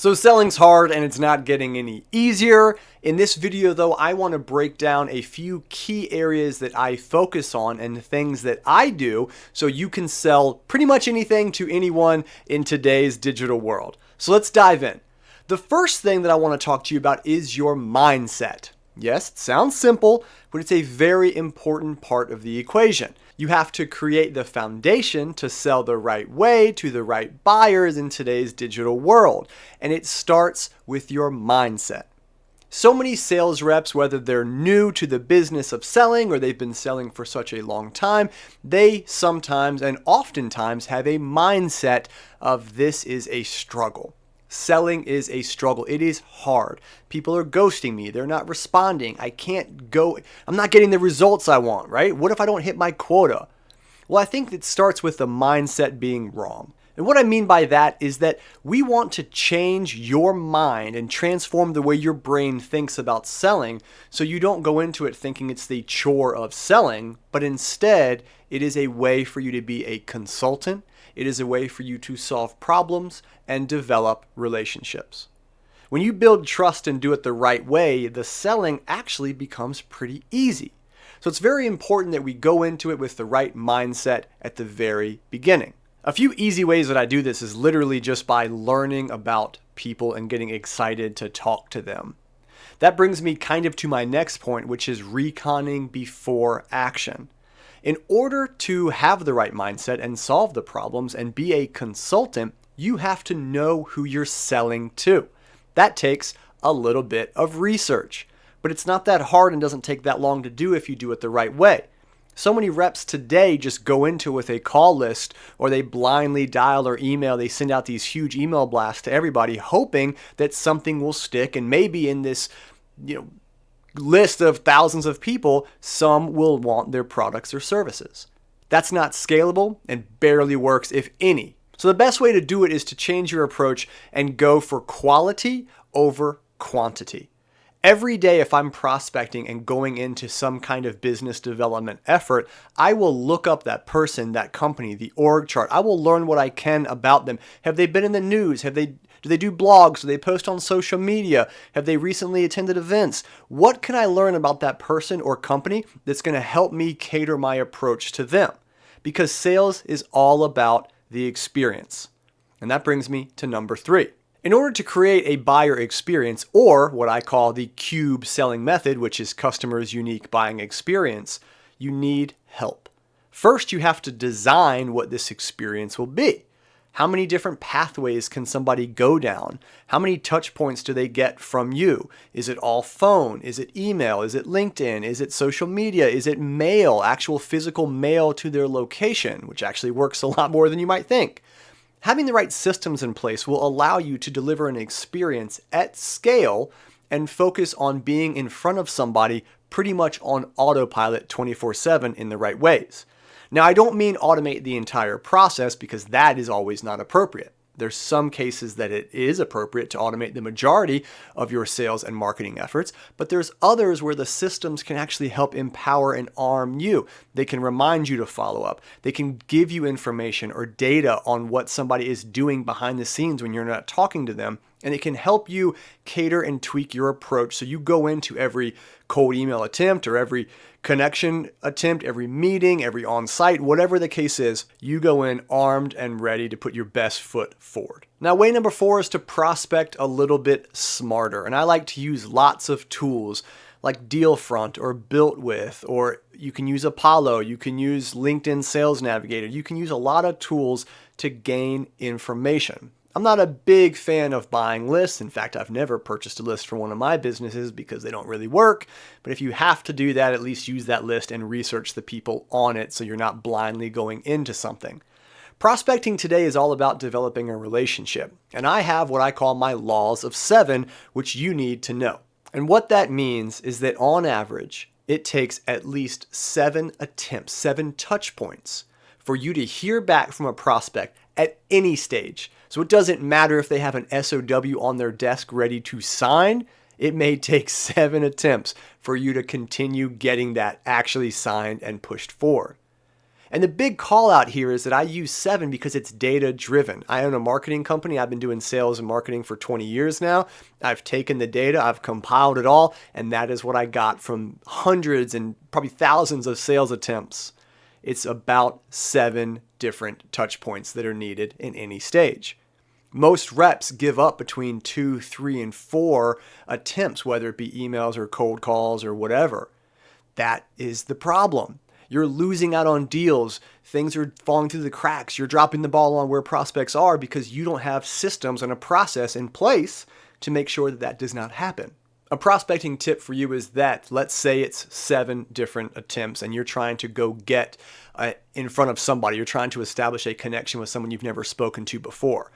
So selling's hard and it's not getting any easier. In this video though, I want to break down a few key areas that I focus on and things that I do so you can sell pretty much anything to anyone in today's digital world. So let's dive in. The first thing that I want to talk to you about is your mindset. Yes, it sounds simple, but it's a very important part of the equation. You have to create the foundation to sell the right way to the right buyers in today's digital world. And it starts with your mindset. So many sales reps, whether they're new to the business of selling or they've been selling for such a long time, they sometimes and oftentimes have a mindset of this is a struggle. Selling is a struggle. It is hard. People are ghosting me. They're not responding. I'm not getting the results I want, right? What if I don't hit my quota? Well, I think it starts with the mindset being wrong. And what I mean by that is that we want to change your mind and transform the way your brain thinks about selling so you don't go into it thinking it's the chore of selling, but instead it is a way for you to be a consultant. It is a way for you to solve problems and develop relationships. When you build trust and do it the right way, the selling actually becomes pretty easy. So it's very important that we go into it with the right mindset at the very beginning. A few easy ways that I do this is literally just by learning about people and getting excited to talk to them. That brings me kind of to my next point, which is reconning before action. In order to have the right mindset and solve the problems and be a consultant, you have to know who you're selling to. That takes a little bit of research, but it's not that hard and doesn't take that long to do if you do it the right way. So many reps today just go into it with a call list or they blindly dial or email. They send out these huge email blasts to everybody hoping that something will stick, and maybe in this, list of thousands of people, some will want their products or services. That's not scalable and barely works, if any. So the best way to do it is to change your approach and go for quality over quantity. Every day, if I'm prospecting and going into some kind of business development effort, I will look up that person, that company, the org chart. I will learn what I can about them. Have they been in the news? Do they do blogs? Do they post on social media? Have they recently attended events? What can I learn about that person or company that's going to help me cater my approach to them? Because sales is all about the experience. And that brings me to number 3. In order to create a buyer experience, or what I call the cube selling method, which is customers' unique buying experience, you need help. First, you have to design what this experience will be. How many different pathways can somebody go down? How many touch points do they get from you? Is it all phone? Is it email? Is it LinkedIn? Is it social media? Is it mail, actual physical mail to their location, which actually works a lot more than you might think? Having the right systems in place will allow you to deliver an experience at scale and focus on being in front of somebody pretty much on autopilot 24/7 in the right ways. Now, I don't mean automate the entire process because that is always not appropriate. There's some cases that it is appropriate to automate the majority of your sales and marketing efforts, but there's others where the systems can actually help empower and arm you. They can remind you to follow up. They can give you information or data on what somebody is doing behind the scenes when you're not talking to them, and it can help you cater and tweak your approach so you go into every cold email attempt or every connection attempt, every meeting, every on-site, whatever the case is, you go in armed and ready to put your best foot forward. Now, way number 4 is to prospect a little bit smarter. And I like to use lots of tools like Dealfront or Built With, or you can use Apollo, you can use LinkedIn Sales Navigator. You can use a lot of tools to gain information. I'm not a big fan of buying lists. In fact, I've never purchased a list for one of my businesses because they don't really work. But if you have to do that, at least use that list and research the people on it so you're not blindly going into something. Prospecting today is all about developing a relationship. And I have what I call my laws of 7, which you need to know. And what that means is that on average, it takes at least 7 attempts, 7 touch points for you to hear back from a prospect at any stage. So it doesn't matter if they have an SOW on their desk ready to sign. It may take 7 attempts for you to continue getting that actually signed and pushed forward. And the big call out here is that I use 7 because it's data driven. I own a marketing company. I've been doing sales and marketing for 20 years now. I've taken the data, I've compiled it all, and that is what I got from hundreds and probably thousands of sales attempts. It's about 7 different touch points that are needed in any stage. Most reps give up between 2, 3, and 4 attempts, whether it be emails or cold calls or whatever. That is the problem. You're losing out on deals. Things are falling through the cracks. You're dropping the ball on where prospects are because you don't have systems and a process in place to make sure that that does not happen. A prospecting tip for you is that, let's say it's 7 different attempts and you're trying to go get in front of somebody. You're trying to establish a connection with someone you've never spoken to before.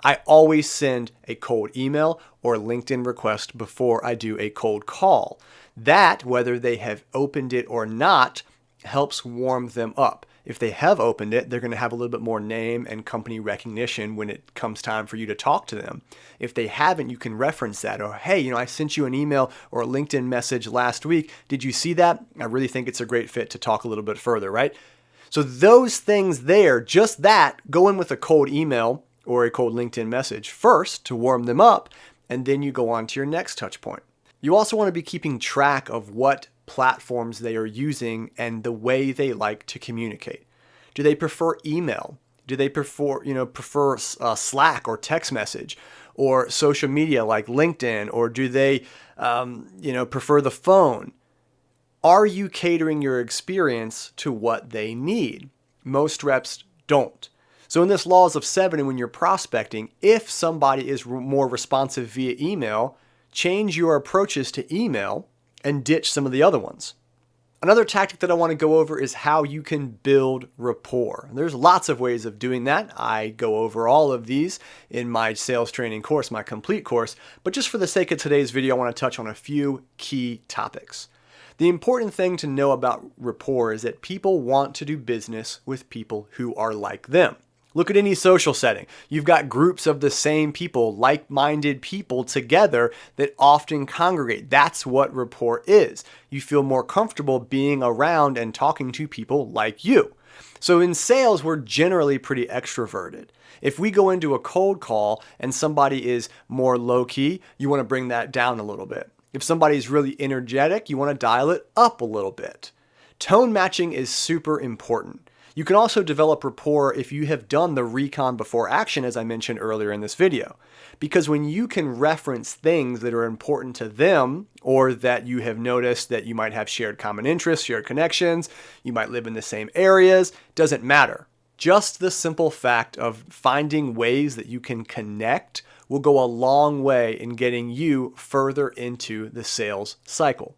I always send a cold email or LinkedIn request before I do a cold call. That, whether they have opened it or not, helps warm them up. If they have opened it, they're going to have a little bit more name and company recognition when it comes time for you to talk to them. If they haven't, you can reference that. Or, hey, I sent you an email or a LinkedIn message last week. Did you see that? I really think it's a great fit to talk a little bit further, right? So those things there, just that, go in with a cold email or a cold LinkedIn message first to warm them up, and then you go on to your next touch point. You also want to be keeping track of what platforms they are using and the way they like to communicate. Do they prefer email? Do they prefer Slack or text message or social media like LinkedIn, or do they prefer the phone? Are you catering your experience to what they need? Most reps don't. So in this laws of 7, and when you're prospecting, if somebody is more responsive via email, change your approaches to email and ditch some of the other ones. Another tactic that I want to go over is how you can build rapport. There's lots of ways of doing that. I go over all of these in my sales training course, my complete course, but just for the sake of today's video, I want to touch on a few key topics. The important thing to know about rapport is that people want to do business with people who are like them. Look at any social setting. You've got groups of the same people, like-minded people together that often congregate. That's what rapport is. You feel more comfortable being around and talking to people like you. So in sales, we're generally pretty extroverted. If we go into a cold call and somebody is more low-key, you want to bring that down a little bit. If somebody is really energetic, you want to dial it up a little bit. Tone matching is super important. You can also develop rapport if you have done the recon before action, as I mentioned earlier in this video. Because when you can reference things that are important to them, or that you have noticed that you might have shared common interests, shared connections, you might live in the same areas, doesn't matter. Just the simple fact of finding ways that you can connect will go a long way in getting you further into the sales cycle.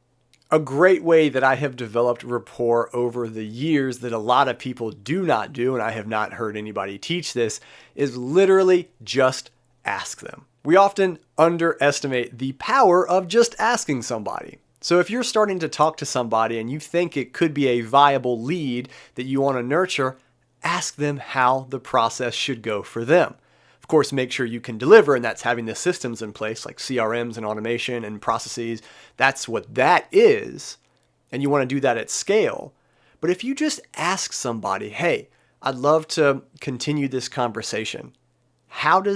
A great way that I have developed rapport over the years that a lot of people do not do, and I have not heard anybody teach this, is literally just ask them. We often underestimate the power of just asking somebody. So if you're starting to talk to somebody and you think it could be a viable lead that you want to nurture, ask them how the process should go for them. Of course, make sure you can deliver, and that's having the systems in place like CRMs and automation and processes. That's what that is, and you want to do that at scale. But if you just ask somebody, hey, I'd love to continue this conversation. How do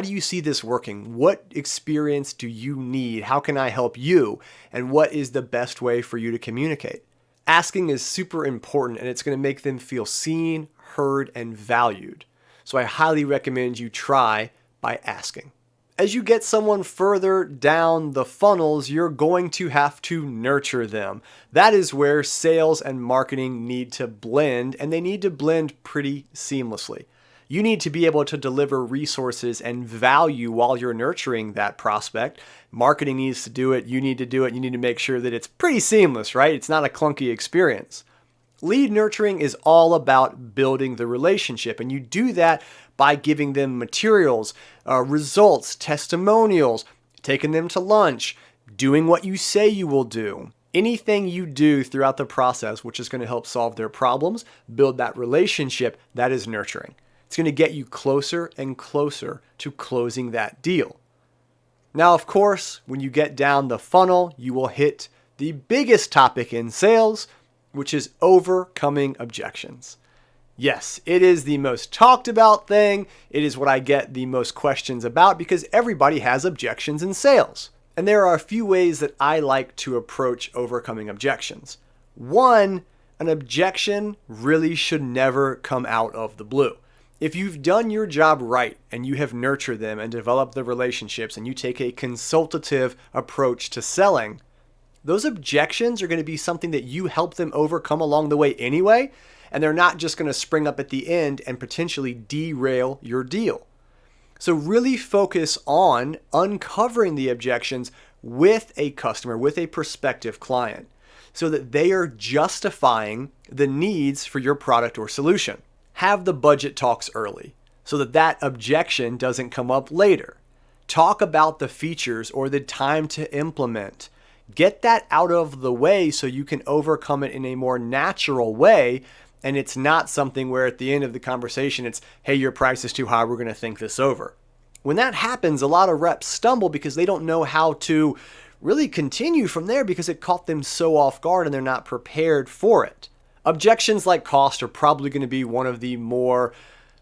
you see this working? What experience do you need? How can I help you? And what is the best way for you to communicate? Asking is super important, and it's going to make them feel seen, heard, and valued. So I highly recommend you try by asking. As you get someone further down the funnels, you're going to have to nurture them. That is where sales and marketing need to blend, and they need to blend pretty seamlessly. You need to be able to deliver resources and value while you're nurturing that prospect. Marketing needs to do it. You need to do it. You need to make sure that it's pretty seamless, right? It's not a clunky experience. Lead nurturing is all about building the relationship, and you do that by giving them materials, results, testimonials, taking them to lunch, doing what you say you will do. Anything you do throughout the process which is going to help solve their problems, build that relationship, that is nurturing. It's going to get you closer and closer to closing that deal. Now, of course, when you get down the funnel, you will hit the biggest topic in sales, which is overcoming objections. Yes, it is the most talked about thing. It is what I get the most questions about because everybody has objections in sales. And there are a few ways that I like to approach overcoming objections. One, an objection really should never come out of the blue. If you've done your job right and you have nurtured them and developed the relationships and you take a consultative approach to selling, those objections are going to be something that you help them overcome along the way anyway, and they're not just going to spring up at the end and potentially derail your deal. So really focus on uncovering the objections with a customer, with a prospective client, so that they are justifying the needs for your product or solution. Have the budget talks early so that that objection doesn't come up later. Talk about the features or the time to implement. Get that out of the way so you can overcome it in a more natural way. And it's not something where at the end of the conversation, it's, hey, your price is too high, we're going to think this over. When that happens, a lot of reps stumble because they don't know how to really continue from there because it caught them so off guard and they're not prepared for it. Objections like cost are probably going to be one of the more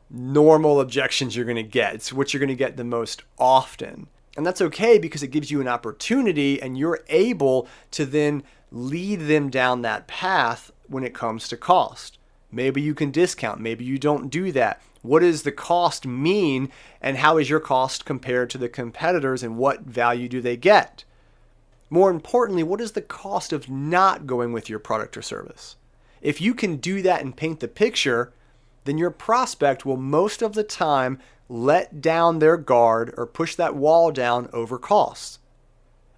normal objections you're going to get. It's what you're going to get the most often. And that's okay because it gives you an opportunity and you're able to then lead them down that path when it comes to cost. Maybe you can discount, maybe you don't do that. What does the cost mean and how is your cost compared to the competitors and what value do they get? More importantly, what is the cost of not going with your product or service? If you can do that and paint the picture, then your prospect will most of the time let down their guard or push that wall down over costs.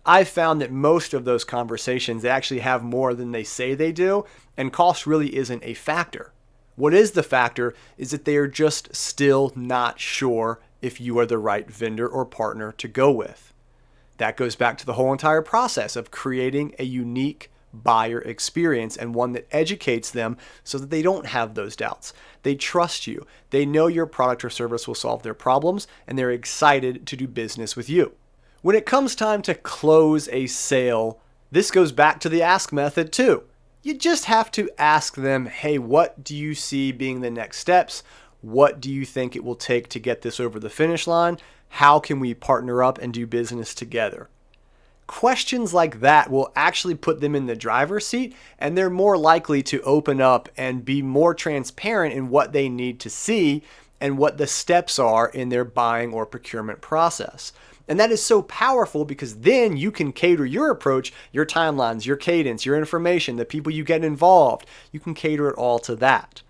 I've found that most of those conversations, they actually have more than they say they do, and cost really isn't a factor. What is the factor is that they are just still not sure if you are the right vendor or partner to go with. That goes back to the whole entire process of creating a unique buyer experience and one that educates them so that they don't have those doubts. They trust you. They know your product or service will solve their problems, and they're excited to do business with you. When it comes time to close a sale, this goes back to the ask method too. You just have to ask them, hey, what do you see being the next steps? What do you think it will take to get this over the finish line? How can we partner up and do business together? Questions like that will actually put them in the driver's seat, and they're more likely to open up and be more transparent in what they need to see and what the steps are in their buying or procurement process. And that is so powerful because then you can cater your approach, your timelines, your cadence, your information, the people you get involved. You can cater it all to that.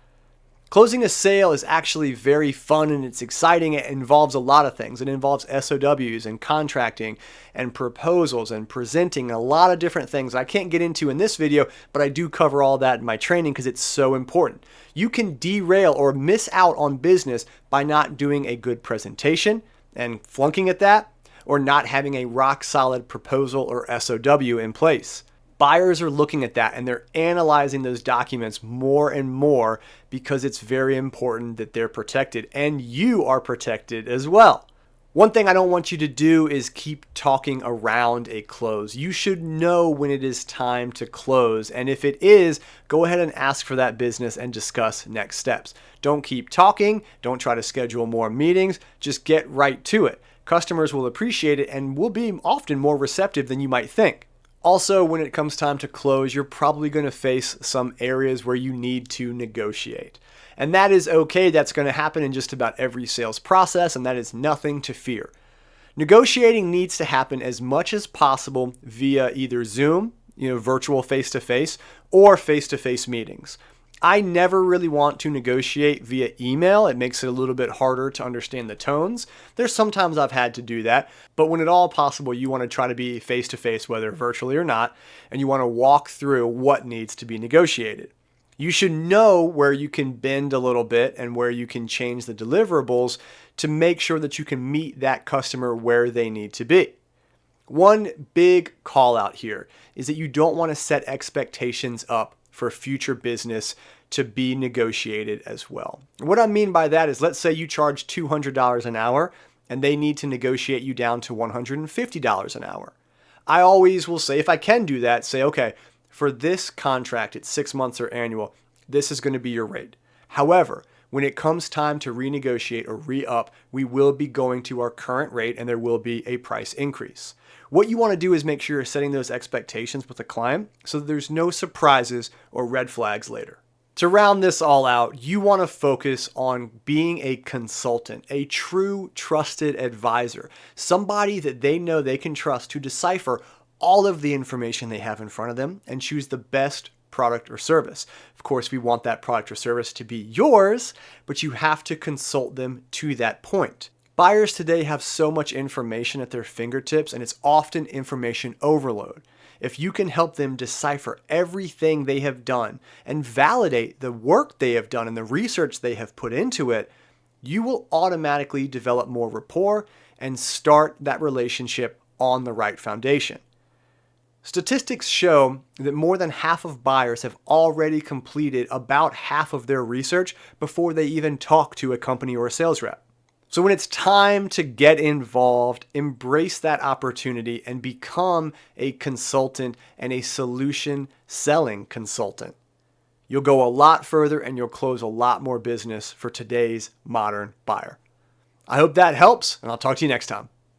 Closing a sale is actually very fun and it's exciting. It involves a lot of things. It involves SOWs and contracting and proposals and presenting a lot of different things I can't get into in this video, but I do cover all that in my training because it's so important. You can derail or miss out on business by not doing a good presentation and flunking at that, or not having a rock solid proposal or SOW in place. Buyers are looking at that and they're analyzing those documents more and more because it's very important that they're protected and you are protected as well. One thing I don't want you to do is keep talking around a close. You should know when it is time to close, and if it is, go ahead and ask for that business and discuss next steps. Don't keep talking, don't try to schedule more meetings, just get right to it. Customers will appreciate it and will be often more receptive than you might think. Also, when it comes time to close, you're probably going to face some areas where you need to negotiate. And that is okay. That's going to happen in just about every sales process, and that is nothing to fear. Negotiating needs to happen as much as possible via either Zoom, virtual face-to-face, or face-to-face meetings. I never really want to negotiate via email. It makes it a little bit harder to understand the tones. There's sometimes I've had to do that, but when at all possible, you want to try to be face-to-face, whether virtually or not, and you want to walk through what needs to be negotiated. You should know where you can bend a little bit and where you can change the deliverables to make sure that you can meet that customer where they need to be. One big call out here is that you don't want to set expectations up for future business to be negotiated as well. What I mean by that is, let's say you charge $200 an hour and they need to negotiate you down to $150 an hour. I always will say, if I can do that, say, okay, for this contract, it's 6 months or annual, this is going to be your rate. However, when it comes time to renegotiate or re-up, we will be going to our current rate and there will be a price increase. What you want to do is make sure you're setting those expectations with the client so that there's no surprises or red flags later. To round this all out, you want to focus on being a consultant, a true trusted advisor, somebody that they know they can trust to decipher all of the information they have in front of them and choose the best product or service. Of course, we want that product or service to be yours, but you have to consult them to that point. Buyers today have so much information at their fingertips, and it's often information overload. If you can help them decipher everything they have done and validate the work they have done and the research they have put into it, you will automatically develop more rapport and start that relationship on the right foundation. Statistics show that more than half of buyers have already completed about half of their research before they even talk to a company or a sales rep. So when it's time to get involved, embrace that opportunity and become a consultant and a solution selling consultant. You'll go a lot further and you'll close a lot more business for today's modern buyer. I hope that helps, and I'll talk to you next time.